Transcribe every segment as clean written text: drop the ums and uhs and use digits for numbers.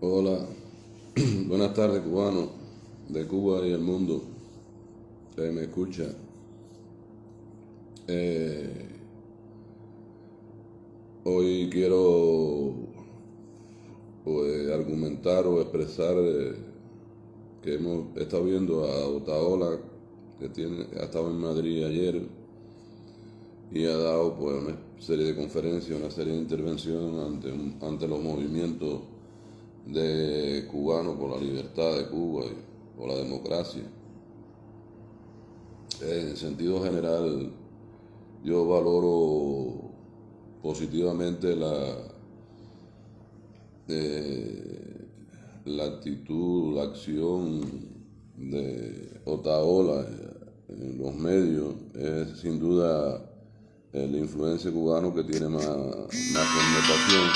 Hola, buenas tardes cubano de Cuba y el mundo que me escucha. Eh, Hoy quiero argumentar o expresar que hemos estado viendo a Otaola, ha estado en Madrid ayer y ha dado pues una serie de conferencias, una serie de intervenciones ante los movimientos de cubanos por la libertad de Cuba y por la democracia. En sentido general, yo valoro positivamente eh, la actitud, la acción de Otaola en los medios. Es sin duda el influencer cubano que tiene más connotación.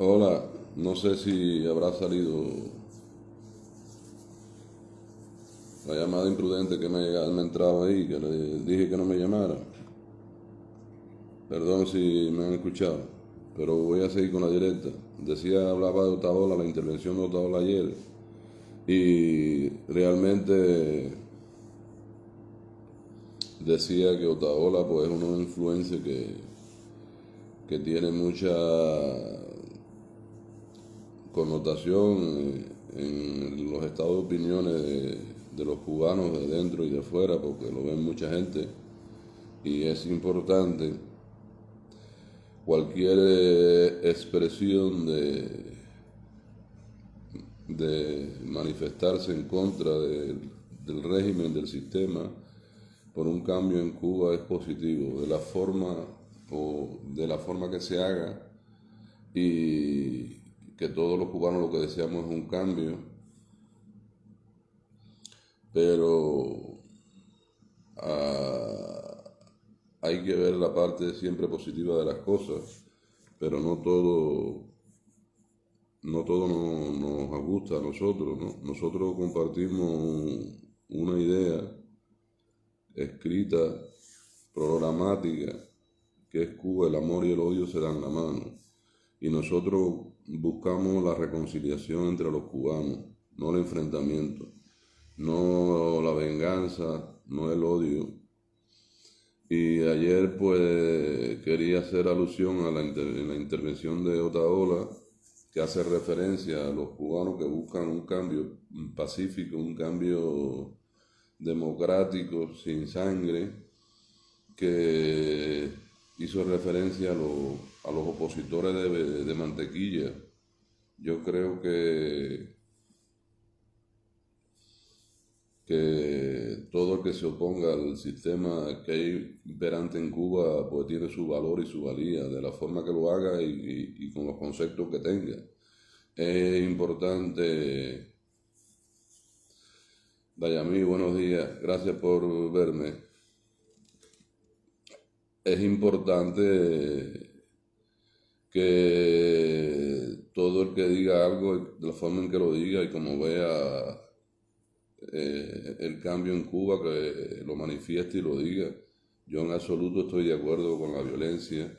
Hola, no sé si habrá salido la llamada imprudente que me ha entrado ahí, que le dije que no me llamara. Perdón si me han escuchado, pero voy a seguir con la directa. Hablaba de Otaola, la intervención de Otaola ayer, y realmente decía que Otaola pues, es una influencia que tiene mucha connotación en los estados de opiniones de los cubanos de dentro y de fuera, porque lo ven mucha gente, y es importante cualquier expresión de manifestarse en contra del régimen, del sistema, por un cambio en Cuba es positivo, de la forma que se haga, y que todos los cubanos lo que deseamos es un cambio, pero ah, hay que ver la parte siempre positiva de las cosas, pero no todo nos gusta a nosotros, ¿no? Nosotros compartimos una idea escrita, programática, que es Cuba, el amor y el odio se dan la mano. Y nosotros buscamos la reconciliación entre los cubanos, no el enfrentamiento, no la venganza, no el odio. Y ayer pues quería hacer alusión en la intervención de Otaola, que hace referencia a los cubanos que buscan un cambio pacífico, un cambio democrático, sin sangre, que hizo referencia a los opositores de mantequilla. Yo creo que todo el que se oponga al sistema que hay imperante en Cuba pues tiene su valor y su valía, de la forma que lo haga y con los conceptos que tenga. Es importante. Dayamí, buenos días, gracias por verme. Es importante que todo el que diga algo, de la forma en que lo diga y como vea el cambio en Cuba, que lo manifieste y lo diga. Yo en absoluto estoy de acuerdo con la violencia,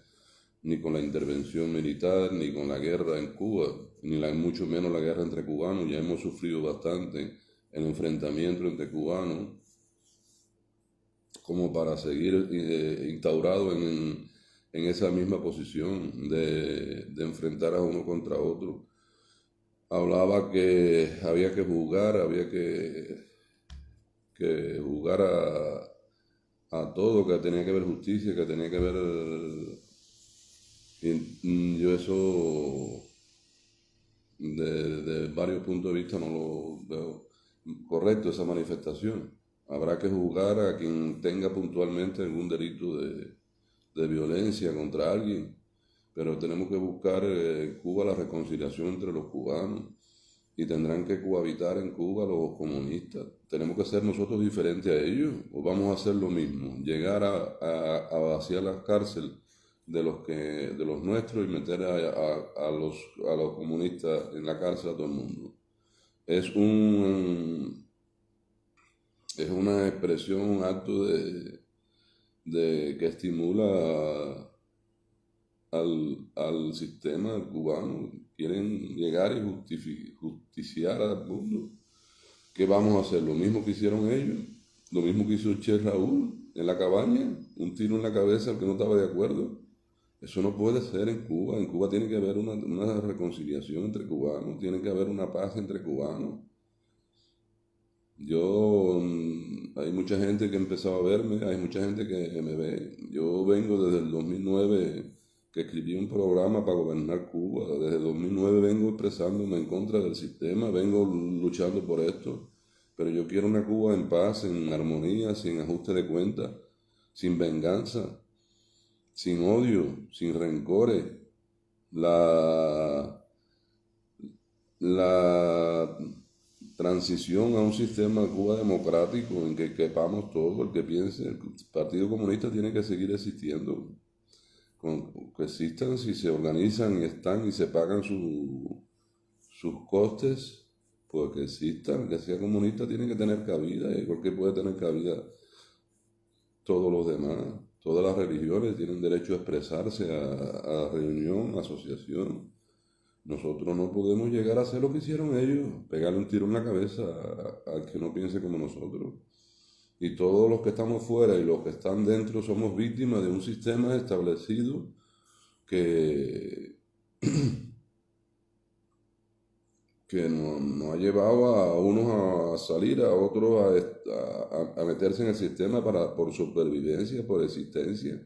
ni con la intervención militar, ni con la guerra en Cuba, mucho menos la guerra entre cubanos. Ya hemos sufrido bastante el enfrentamiento entre cubanos como para seguir instaurado en esa misma posición de enfrentar a uno contra otro. Hablaba que había que juzgar, que jugar a todo, que tenía que haber justicia, que tenía que haber. Yo eso, de varios puntos de vista, no lo veo correcto, esa manifestación. Habrá que juzgar a quien tenga puntualmente algún delito de violencia contra alguien, pero tenemos que buscar en Cuba la reconciliación entre los cubanos, y tendrán que cohabitar en Cuba los comunistas. ¿Tenemos que ser nosotros diferentes a ellos o vamos a hacer lo mismo? Llegar a vaciar las cárceles de los nuestros y meter a los comunistas en la cárcel a todo el mundo. Es una expresión, un acto que estimula al sistema cubano. Quieren llegar y justiciar al mundo. ¿Qué vamos a hacer? Lo mismo que hicieron ellos, lo mismo que hizo el Che Raúl en la cabaña, un tiro en la cabeza al que no estaba de acuerdo. Eso no puede ser en Cuba. En Cuba tiene que haber una reconciliación entre cubanos, tiene que haber una paz entre cubanos. Hay mucha gente que ha empezado a verme, hay mucha gente que me ve. Yo vengo desde el 2009, que escribí un programa para gobernar Cuba. Desde el 2009 vengo expresándome en contra del sistema, vengo luchando por esto. Pero yo quiero una Cuba en paz, en armonía, sin ajuste de cuentas, sin venganza, sin odio, sin rencores. La transición a un sistema de Cuba democrático en que quepamos todo, el que piense, el Partido Comunista tiene que seguir existiendo, que existan si se organizan y están y se pagan sus costes, pues que existan, que sea comunista tiene que tener cabida, igual que puede tener cabida todos los demás. Todas las religiones tienen derecho a expresarse, a reunión, a asociación. Nosotros no podemos llegar a hacer lo que hicieron ellos, pegarle un tiro en la cabeza al que no piense como nosotros. Y todos los que estamos fuera y los que están dentro somos víctimas de un sistema establecido que, que nos ha llevado a unos a salir, a otros a meterse en el sistema por supervivencia, por existencia.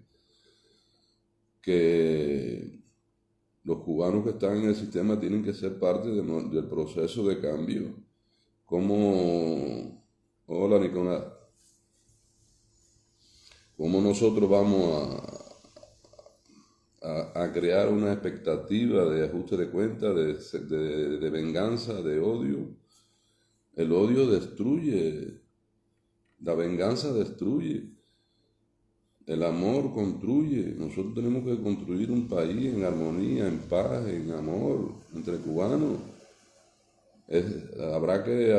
Que los cubanos que están en el sistema tienen que ser parte del proceso de cambio. Hola Nicolás, ¿cómo nosotros vamos a crear una expectativa de ajuste de cuentas, de venganza, de odio? El odio destruye, la venganza destruye. El amor construye. Nosotros tenemos que construir un país en armonía, en paz, en amor, entre cubanos. Habrá que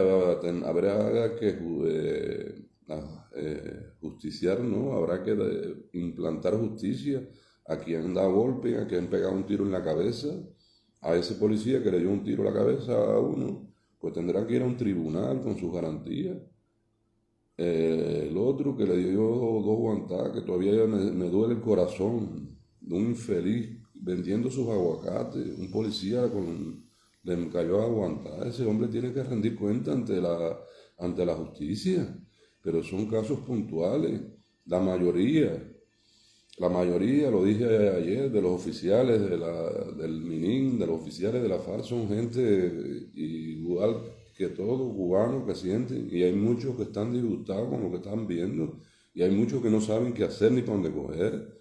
justiciar, ¿no? Habrá que implantar justicia a quien da golpe, a quien pega un tiro en la cabeza, a ese policía que le dio un tiro en la cabeza a uno, pues tendrá que ir a un tribunal con sus garantías. El otro que le dio dos guantazos, que todavía me duele el corazón, de un infeliz vendiendo sus aguacates, un policía le cayó a aguantar. Ese hombre tiene que rendir cuenta ante la justicia, pero son casos puntuales. La mayoría, lo dije ayer, de los oficiales del MININ, de los oficiales de la FARC, son gente igual que todos, cubanos que sienten, y hay muchos que están disgustados con lo que están viendo, y hay muchos que no saben qué hacer ni para dónde coger.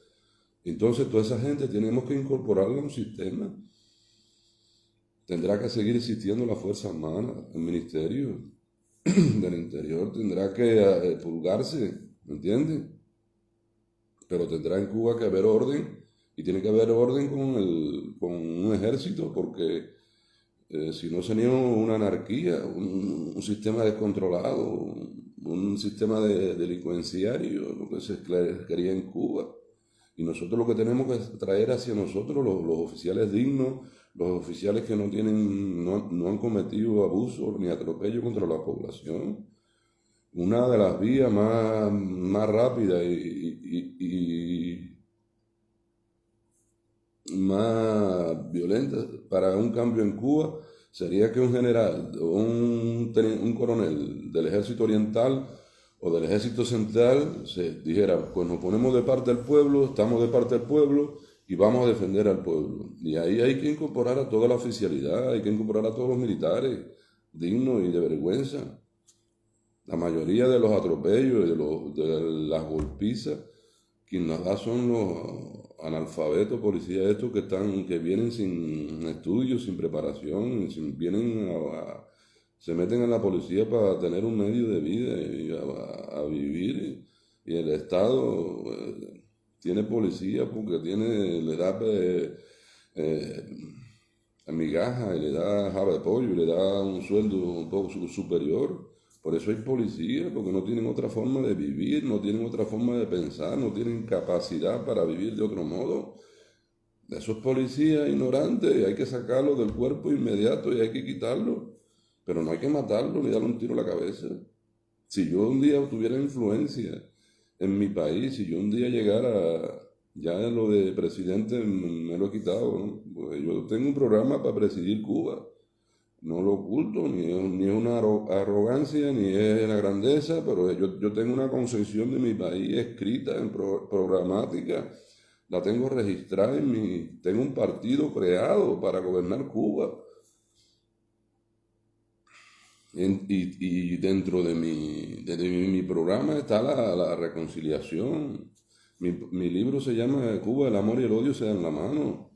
Entonces toda esa gente tenemos que incorporarla a un sistema. Tendrá que seguir existiendo la Fuerza Armada, el Ministerio del Interior tendrá que purgarse, ¿me entiendes? Pero tendrá en Cuba que haber orden, y tiene que haber orden con un ejército, porque si no sería una anarquía, un sistema descontrolado, un sistema delincuenciario, lo que se quería en Cuba. Y nosotros lo que tenemos que traer hacia nosotros los oficiales dignos, los oficiales que no han cometido abusos ni atropellos contra la población. Una de las vías más rápidas y más violentas para un cambio en Cuba sería que un general o un coronel del ejército oriental o del ejército central se dijera, pues nos ponemos de parte del pueblo, estamos de parte del pueblo y vamos a defender al pueblo. Y ahí hay que incorporar a toda la oficialidad, hay que incorporar a todos los militares dignos y de vergüenza. La mayoría de los atropellos y de las golpizas, quien las da son los analfabetos policías estos que vienen sin estudios, sin preparación, se meten en la policía para tener un medio de vida y a vivir. Y el Estado tiene policía porque le da migajas y le da java de pollo y le da un sueldo un poco superior Por eso hay policías, porque no tienen otra forma de vivir, no tienen otra forma de pensar, no tienen capacidad para vivir de otro modo. Esos policías ignorantes hay que sacarlos del cuerpo inmediato y hay que quitarlo. Pero no hay que matarlo ni darle un tiro a la cabeza. Si yo un día tuviera influencia en mi país, si yo un día llegara, ya lo de presidente me lo he quitado, ¿no? Pues yo tengo un programa para presidir Cuba. No lo oculto, ni es una arrogancia, ni es la grandeza, pero yo tengo una concepción de mi país escrita en programática, la tengo registrada tengo un partido creado para gobernar Cuba. Y dentro de mi programa está la reconciliación. Mi libro se llama Cuba, el amor y el odio se dan la mano.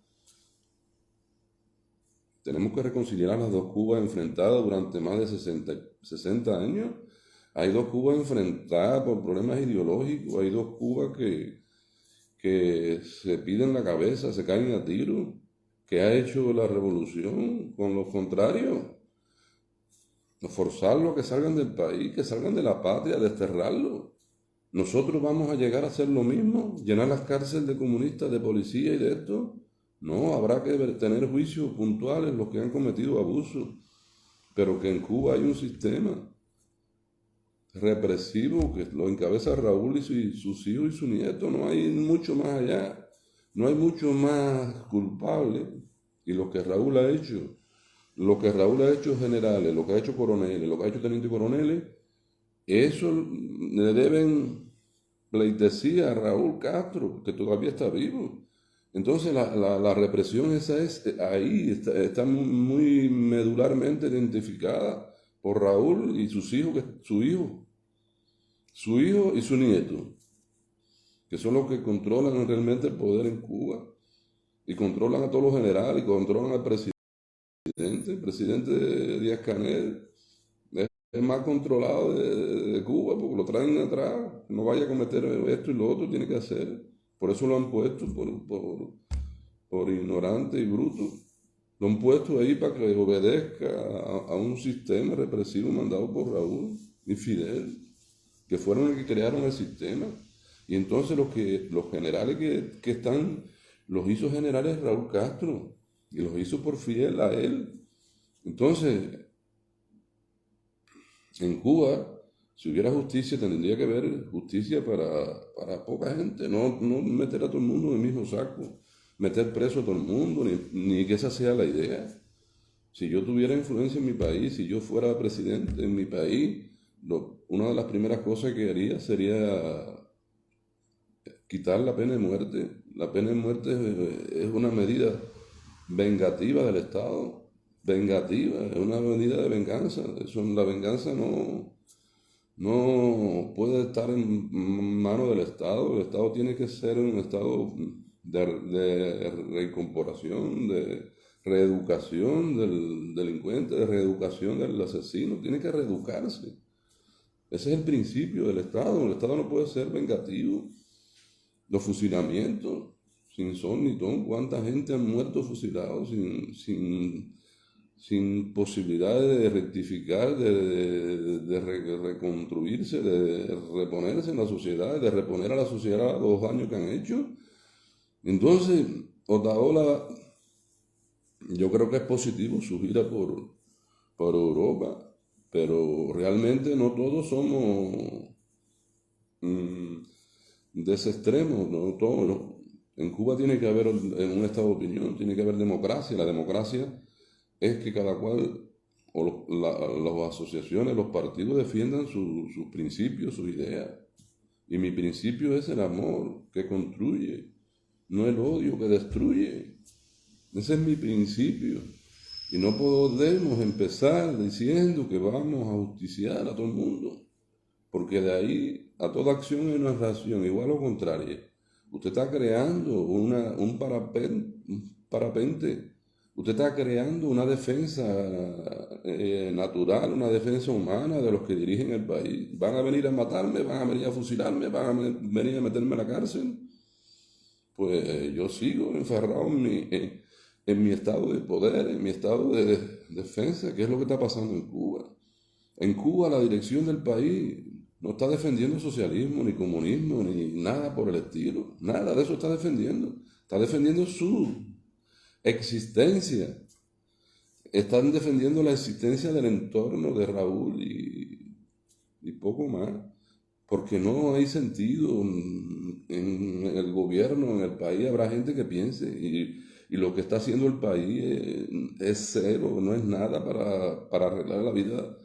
Tenemos que reconciliar a las dos Cubas enfrentadas durante más de 60 años. Hay dos Cubas enfrentadas por problemas ideológicos, hay dos Cubas que se piden la cabeza, se caen a tiro, que ha hecho la revolución con los contrarios, forzarlos a que salgan del país, que salgan de la patria, desterrarlos. Nosotros vamos a llegar a hacer lo mismo, llenar las cárceles de comunistas, de policía y de esto. No, habrá que tener juicios puntuales los que han cometido abusos, pero que en Cuba hay un sistema represivo que lo encabeza Raúl y sus hijos y su nieto. No hay mucho más allá, no hay mucho más culpable. Y lo que Raúl ha hecho generales, lo que ha hecho coroneles, lo que ha hecho teniente coroneles, eso le deben pleitesía a Raúl Castro, que todavía está vivo. Entonces la represión esa es ahí, está muy medularmente identificada por Raúl y sus hijos, su hijo y su nieto, que son los que controlan realmente el poder en Cuba, y controlan a todos los generales, y controlan al presidente. El presidente Díaz-Canel es el más controlado de Cuba, porque lo traen atrás, no vaya a cometer esto y lo otro, tiene que hacer. Por eso lo han puesto, por ignorante y bruto. Lo han puesto ahí para que obedezca a un sistema represivo mandado por Raúl y Fidel, que fueron los que crearon el sistema. Y entonces los generales que están, los hizo generales Raúl Castro, y los hizo por fiel a él. Entonces, en Cuba, si hubiera justicia, tendría que haber justicia para poca gente, no meter a todo el mundo en el mismo saco, meter preso a todo el mundo, ni que esa sea la idea. Si yo tuviera influencia en mi país, si yo fuera presidente en mi país, una de las primeras cosas que haría sería quitar la pena de muerte. La pena de muerte es una medida vengativa del Estado, vengativa, es una medida de venganza. La venganza no puede estar en manos del Estado. El Estado tiene que ser un Estado de reincorporación, de reeducación del delincuente, de reeducación del asesino. Tiene que reeducarse. Ese es el principio del Estado. El Estado no puede ser vengativo. Los fusilamientos, sin son ni ton, cuánta gente han muerto fusilados sin posibilidades de rectificar, de reconstruirse, de reponerse en la sociedad, de reponer a la sociedad los daños que han hecho. Entonces, Otaola, yo creo que es positivo su gira por Europa, pero realmente no todos somos de ese extremo, no todos. En Cuba tiene que haber un estado de opinión, tiene que haber democracia. La democracia es que cada cual, o las asociaciones, los partidos defiendan sus principios, sus ideas. Y mi principio es el amor que construye, no el odio que destruye. Ese es mi principio. Y no podemos empezar diciendo que vamos a justiciar a todo el mundo, porque de ahí a toda acción hay una reacción, igual o contraria. Usted está creando un parapente, usted está creando una defensa natural, una defensa humana de los que dirigen el país. Van a venir a matarme, van a venir a fusilarme, van a venir a meterme a la cárcel. Pues yo sigo encerrado en mi estado de poder, en mi estado de defensa, que es lo que está pasando en Cuba. En Cuba la dirección del país no está defendiendo socialismo, ni comunismo, ni nada por el estilo. Nada de eso está defendiendo. Está defendiendo su existencia. Están defendiendo la existencia del entorno de Raúl y poco más. Porque no hay sentido en el gobierno, en el país. Habrá gente que piense y lo que está haciendo el país es cero, no es nada para arreglar la vida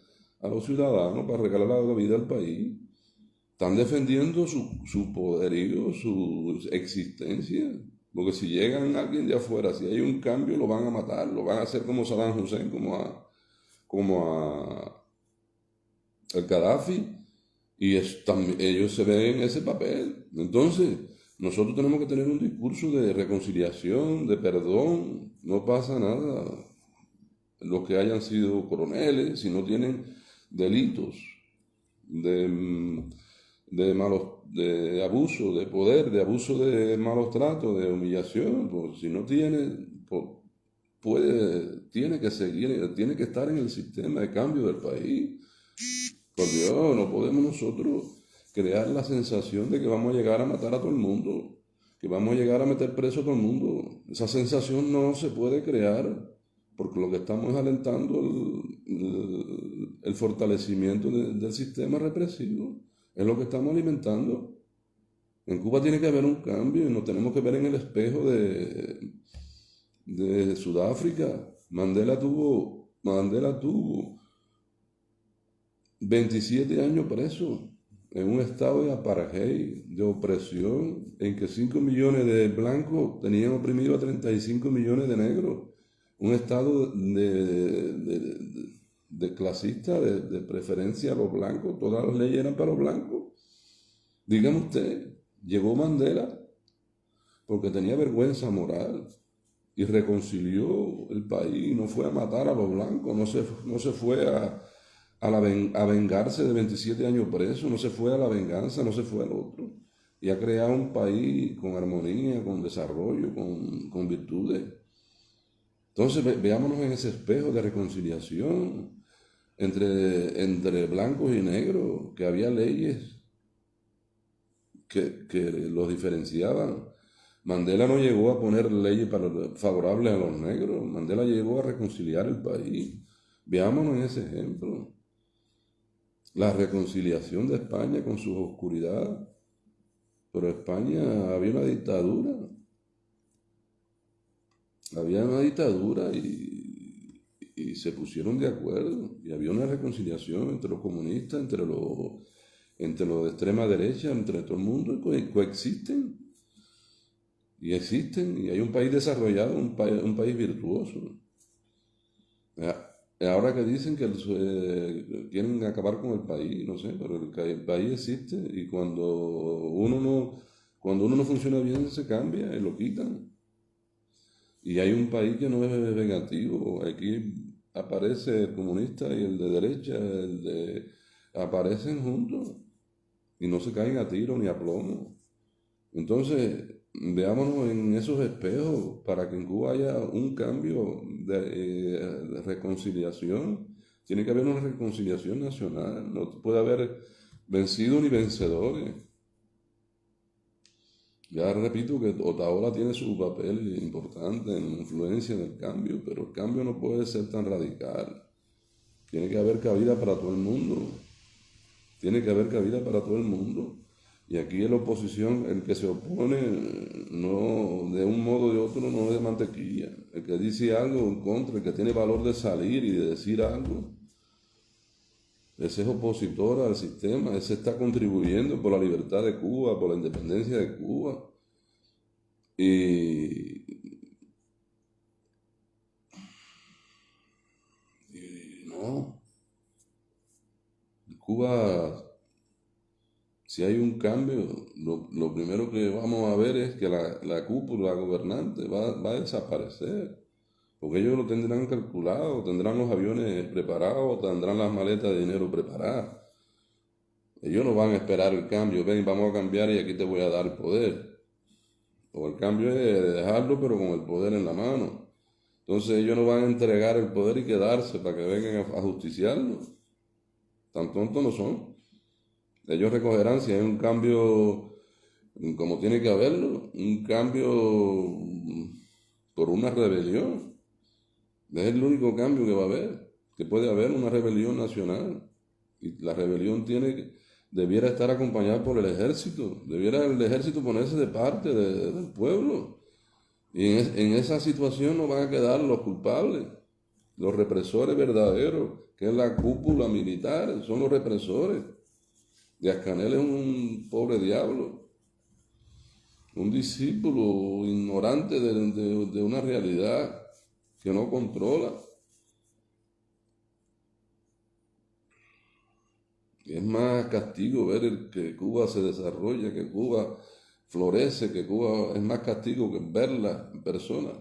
a los ciudadanos, para arreglar la vida al país. Están defendiendo su poderío, su existencia. Porque si llegan alguien de afuera, si hay un cambio, lo van a matar, lo van a hacer como Saddam Hussein, como a el Gaddafi. Y ellos se ven en ese papel. Entonces, nosotros tenemos que tener un discurso de reconciliación, de perdón. No pasa nada. Los que hayan sido coroneles, si no tienen delitos de abuso de poder, de abuso de malos tratos, de humillación, pues si no tiene, tiene que seguir, tiene que estar en el sistema de cambio del país. Por Dios, no podemos nosotros crear la sensación de que vamos a llegar a matar a todo el mundo, que vamos a llegar a meter preso a todo el mundo. Esa sensación no se puede crear, porque lo que estamos es alentando el fortalecimiento del sistema represivo. Es lo que estamos alimentando. En Cuba tiene que haber un cambio y nos tenemos que ver en el espejo de Sudáfrica. Mandela tuvo 27 años preso en un estado de apartheid, de opresión, en que 5 millones de blancos tenían oprimido a 35 millones de negros. Un estado de clasista, de preferencia a los blancos. Todas las leyes eran para los blancos. Dígame usted, llegó Mandela porque tenía vergüenza moral y reconcilió el país, no fue a matar a los blancos, no se fue a vengarse de 27 años preso, no se fue a la venganza, no se fue al otro. Y ha creado un país con armonía, con desarrollo, con virtudes. Entonces veámonos en ese espejo de reconciliación entre blancos y negros, que había leyes que los diferenciaban. Mandela no llegó a poner leyes favorables a los negros, Mandela llegó a reconciliar el país. Veámonos en ese ejemplo. La reconciliación de España con sus oscuridades. Pero España había una dictadura. Y se pusieron de acuerdo. Y había una reconciliación entre los comunistas, entre los de extrema derecha, entre todo el mundo, y coexisten. Y existen. Y hay un país desarrollado, un país virtuoso. Ahora que dicen que quieren acabar con el país, no sé, pero el país existe y cuando uno no funciona bien se cambia y lo quitan. Y hay un país que no es vengativo. Aquí aparece el comunista y el de derecha, aparecen juntos y no se caen a tiro ni a plomo. Entonces, veámonos en esos espejos para que en Cuba haya un cambio de reconciliación. Tiene que haber una reconciliación nacional. No puede haber vencidos ni vencedores. Ya repito que Otaola tiene su papel importante en la influencia del cambio, pero el cambio no puede ser tan radical. Tiene que haber cabida para todo el mundo. Tiene que haber cabida para todo el mundo. Y aquí en la oposición, el que se opone, no, de un modo o de otro, no es de mantequilla. El que dice algo en contra, el que tiene valor de salir y de decir algo, ese es opositor al sistema, ese está contribuyendo por la libertad de Cuba, por la independencia de Cuba. Y no, Cuba, si hay un cambio, lo primero que vamos a ver es que la cúpula gobernante va a desaparecer. Porque ellos lo tendrán calculado, tendrán los aviones preparados, tendrán las maletas de dinero preparadas. Ellos no van a esperar el cambio, ven, vamos a cambiar y aquí te voy a dar el poder. O el cambio es dejarlo, pero con el poder en la mano. Entonces ellos no van a entregar el poder y quedarse para que vengan a justiciarlo. tan tontos no son. Ellos recogerán si hay un cambio como tiene que haberlo, un cambio por una rebelión. Es el único cambio que va a haber, que puede haber una rebelión nacional. Y la rebelión debiera estar acompañada por el ejército, debiera el ejército ponerse de parte del pueblo. Y en esa situación no van a quedar los culpables, los represores verdaderos, que es la cúpula militar, son los represores. Díaz Canel es un pobre diablo, un discípulo ignorante de una realidad que no controla. Es más castigo ver que Cuba se desarrolla, que Cuba florece, que Cuba es más castigo que verla en persona.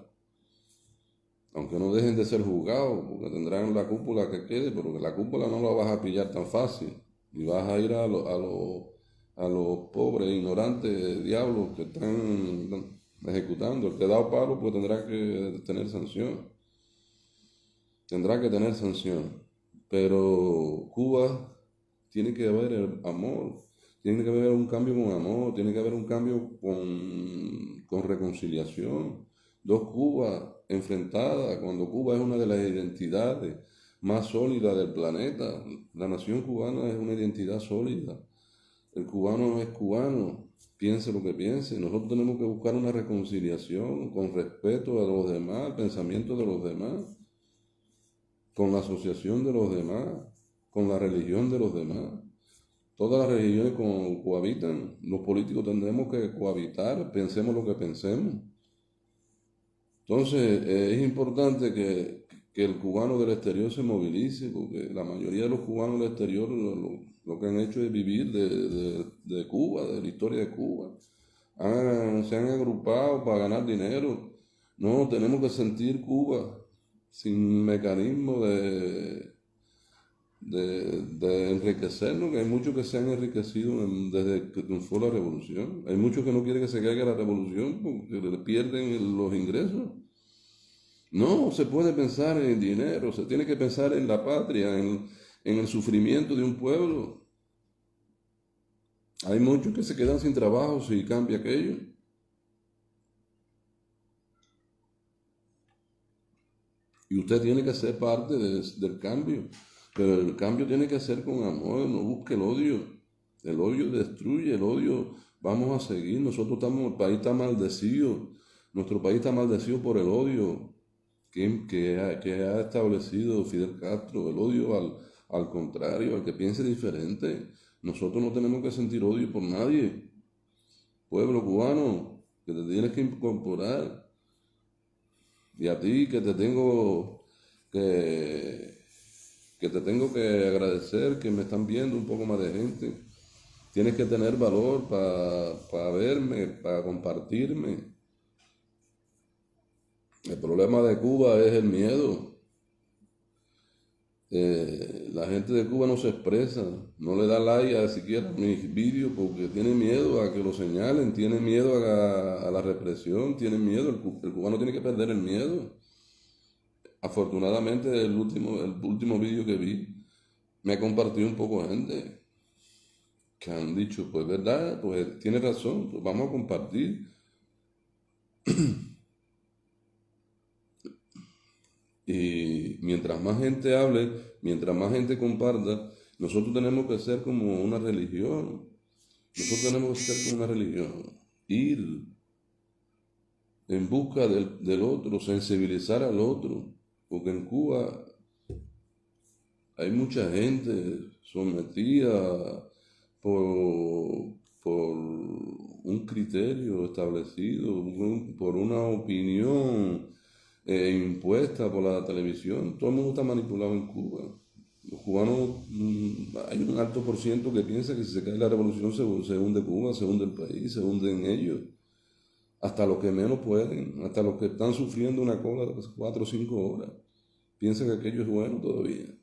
Aunque no dejen de ser juzgados, porque tendrán la cúpula que quede, pero que la cúpula no la vas a pillar tan fácil. Y vas a ir a los pobres, ignorantes, diablos que están ejecutando. El que da palo, pues tendrá que tener sanción. Tendrá que tener sanción. Pero Cuba tiene que haber el amor, tiene que haber un cambio con amor, tiene que haber un cambio con reconciliación. Dos Cubas enfrentadas, cuando Cuba es una de las identidades más sólidas del planeta. La nación cubana es una identidad sólida. El cubano es cubano, piense lo que piense. Nosotros tenemos que buscar una reconciliación con respeto a los demás, al pensamiento de los demás, con la asociación de los demás, con la religión de los demás. Todas las religiones cohabitan, los políticos tendremos que cohabitar, pensemos lo que pensemos. Entonces es importante que el cubano del exterior se movilice, porque la mayoría de los cubanos del exterior lo que han hecho es vivir de Cuba, de la historia de Cuba. Se han agrupado para ganar dinero. No, tenemos que sentir Cuba sin mecanismo de enriquecernos, que hay muchos que se han enriquecido desde que triunfó la revolución. Hay muchos que no quieren que se caiga la revolución porque le pierden los ingresos. No se puede pensar en dinero, se tiene que pensar en la patria, en el sufrimiento de un pueblo. Hay muchos que se quedan sin trabajo si cambia aquello. Y usted tiene que ser parte del cambio. Pero el cambio tiene que ser con amor, no busque el odio. El odio destruye, el odio vamos a seguir. Nosotros estamos, el país está maldecido. Nuestro país está maldecido por el odio que ha establecido Fidel Castro. El odio al contrario, al que piense diferente. Nosotros no tenemos que sentir odio por nadie. Pueblo cubano, que te tienes que incorporar. Y a ti que te tengo que te tengo que agradecer que me están viendo un poco más de gente. Tienes que tener valor para verme, para compartirme. El problema de Cuba es el miedo. La gente de Cuba no se expresa, no le da like a siquiera mis vídeos porque tiene miedo a que lo señalen, tiene miedo a la represión, tiene miedo. El cubano tiene que perder el miedo. Afortunadamente el último vídeo que vi me ha compartido un poco de gente que han dicho, pues verdad, pues tiene razón, pues vamos a compartir. Y mientras más gente hable, mientras más gente comparta, nosotros tenemos que ser como una religión. Nosotros tenemos que ser como una religión. Ir en busca del otro, sensibilizar al otro. Porque en Cuba hay mucha gente sometida por un criterio establecido, por una opinión impuesta por la televisión. Todo el mundo está manipulado en Cuba. Los cubanos, hay un alto por ciento que piensa que si se cae la revolución se hunde Cuba, se hunde el país, se hunden ellos. Hasta los que menos pueden, hasta los que están sufriendo una cola de 4 o 5 horas, piensan que aquello es bueno todavía.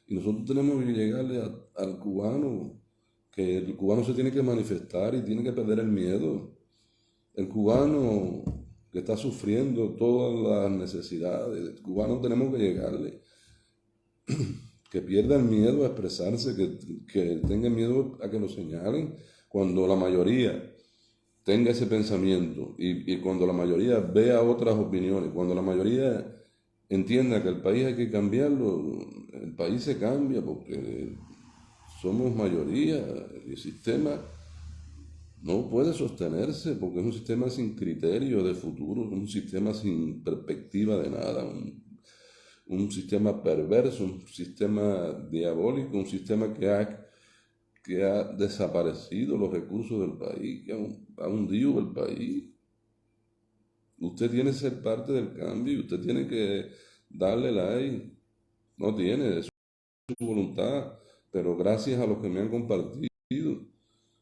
Y nosotros tenemos que llegarle al cubano, que el cubano se tiene que manifestar y tiene que perder el miedo. El cubano que está sufriendo todas las necesidades, el cubano tenemos que llegarle. que pierda el miedo a expresarse, que tenga miedo a que lo señalen, cuando la mayoría tenga ese pensamiento y cuando la mayoría vea otras opiniones, cuando la mayoría entienda que el país hay que cambiarlo, el país se cambia porque somos mayoría, el sistema no puede sostenerse porque es un sistema sin criterio de futuro, un sistema sin perspectiva de nada, un sistema perverso, un sistema diabólico, un sistema que ha desaparecido los recursos del país, que ha hundido el país. Usted tiene que ser parte del cambio, usted tiene que darle like, no tiene, es su voluntad, pero gracias a los que me han compartido,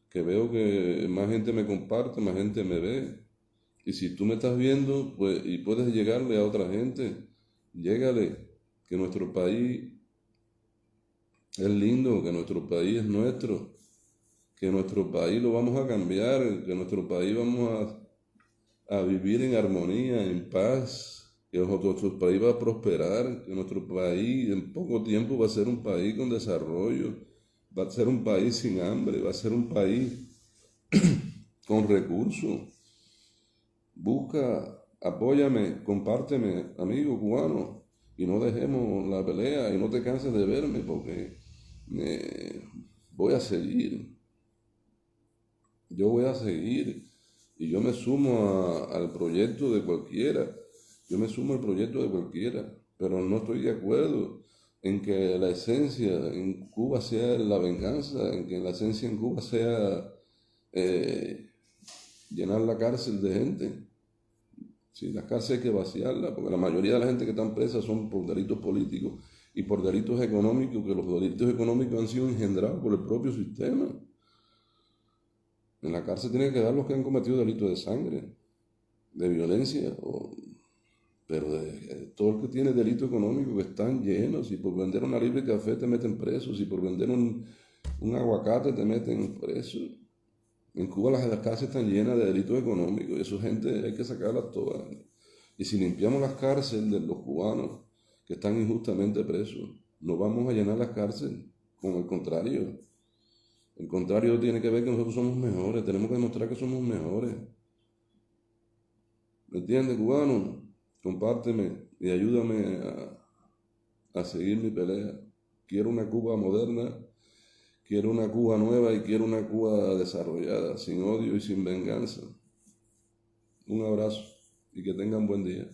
que veo que más gente me comparte, más gente me ve. Y si tú me estás viendo, pues, y puedes llegarle a otra gente, llégale, que nuestro país es lindo, que nuestro país es nuestro, que nuestro país lo vamos a cambiar, que nuestro país vamos a vivir en armonía, en paz, que nuestro país va a prosperar, que nuestro país en poco tiempo va a ser un país con desarrollo, va a ser un país sin hambre, va a ser un país con recursos. Busca, apóyame, compárteme, amigo cubano, y no dejemos la pelea y no te canses de verme porque voy a seguir, yo voy a seguir y yo me sumo al proyecto de cualquiera, yo me sumo al proyecto de cualquiera, pero no estoy de acuerdo en que la esencia en Cuba sea la venganza, en que la esencia en Cuba sea eh, llenar la cárcel de gente. Sí, las cárceles hay que vaciarlas, porque la mayoría de la gente que están presas son por delitos políticos y por delitos económicos, que los delitos económicos han sido engendrados por el propio sistema. En la cárcel tienen que quedar los que han cometido delitos de sangre, de violencia, pero todo el que tiene delito económico que están llenos, y por vender una libra de café te meten presos, y por vender un aguacate te meten preso. En Cuba las cárceles están llenas de delitos económicos y esa gente hay que sacarlas todas. Y si limpiamos las cárceles de los cubanos que están injustamente presos, no vamos a llenar las cárceles, con el contrario. El contrario tiene que ver que nosotros somos mejores, tenemos que demostrar que somos mejores. ¿Me entiendes, cubano? Compárteme y ayúdame a seguir mi pelea. Quiero una Cuba moderna, quiero una Cuba nueva y quiero una Cuba desarrollada, sin odio y sin venganza. Un abrazo y que tengan buen día.